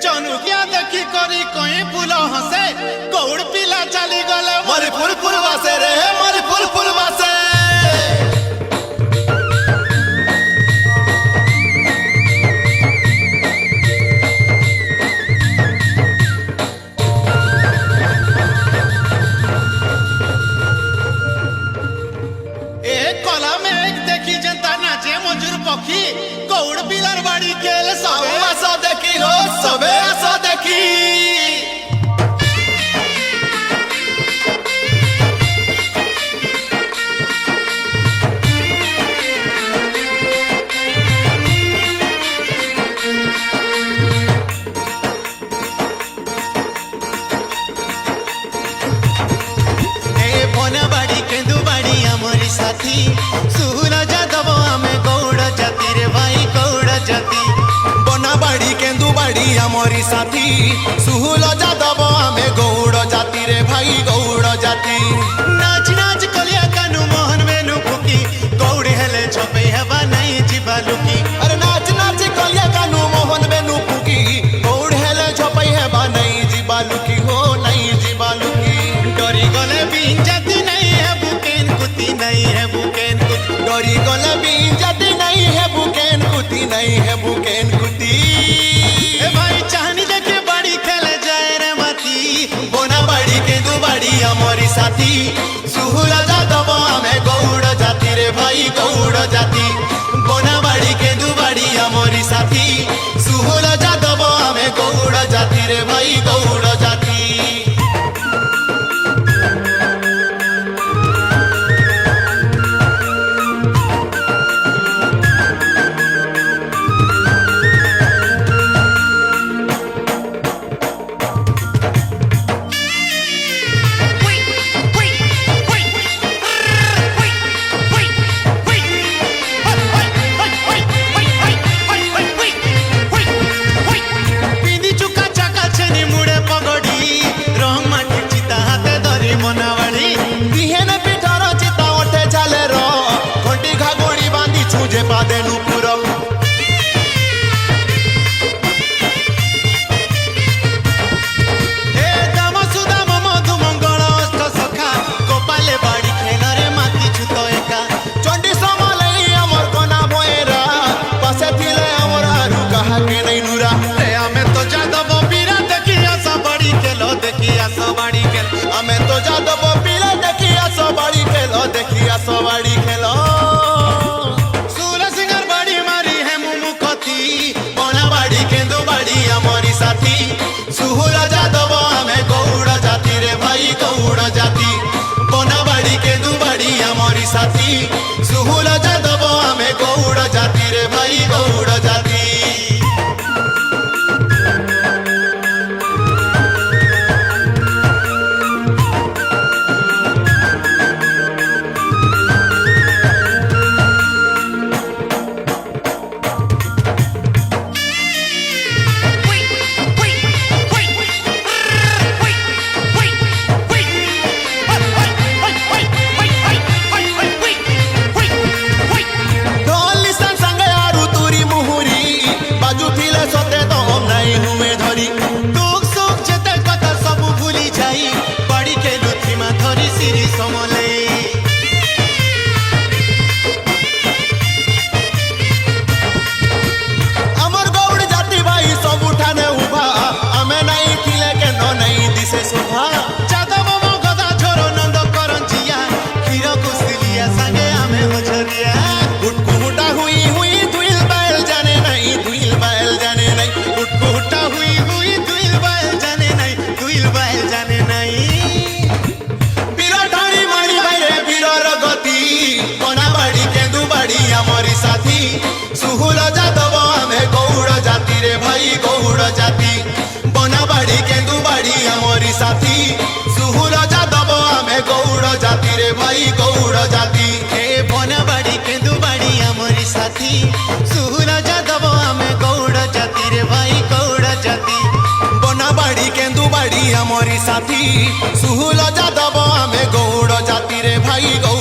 जनुकिया देखी करी कहीं फूल हसे गौड़ पिला चली गले मरी फुल फुल बासे रे मरी फुल फुल बासे। कला में एक देखी जनता नाचे मजूर पक्षी गौड़ पिलर बाड़ी खेल सबे आसो देखी हो सबे आसो देखी। साथी सुहुल जादव आमे गौड़ जाति रे भाई गौड़ जाति बनाबाड़ी केंदुबाड़ी आमरी साथी सुहुल जादव आमे गौड़ जाति रे भाई गौड़ जाति। नाच नाच कलिया कानू मोहन मेनू फुकी गौड़ हेले छपे हेबा नहीं जीवा लुकी। अरे नाच नाच कलिया कानू मोहन मेनू फुकी गौड़ हेले छपे हेबा नहीं जीवा लुकी हो नहीं जीवा लुकी। डरी गले बिन जाति नहीं है बुकेन कुती नहीं है बुकेन कुती डरी गले बिन जाति नहीं है बुकेन कुती नहीं है बुकेन कुती। ए भाई चाहनी देखे बाड़ी खेले जाए रे मती बोना बाड़ी के दो बाड़ी हमारी साथी सुहुल जादव आमे गौड़ जाति रे भाई गौड़ जाति बोना बाड़ी के दो बाड़ी हमारी साथी सुहुल जादव आमे गौड़ जाति रे भाई गौड़ जाति। सवाड़ी खेलो सूर सिंगर बाड़ी मारी है मुमु कती बोना बाड़ी केंदु बाड़ी हमारी साथी सुहुल जादव आमे गौड़ जाति रे भाई गौड़ जाति बोना बाड़ी केंदु बाड़ी हमारी साथी सुहुल जादव आमे गौड़ जाति रे भाई गौड़ जाति। सुहुल जादव आमे गौड़ जाति रे भाई गौड़ जाति बना बाड़ी केंदु बाड़ी हमारी साथी सुहुल जादव आमे गौड़ जाति रे भाई गौड़ जाति। ए बना बाड़ी केंदु बाड़ी हमारी साथी सुहुल जादव आमे गौड़ जाति रे भाई गौड़ जाति बना बाड़ी केंदु बाड़ी हमारी साथी सुहुल जादव आमे गौड़ जाति रे भाई गौड़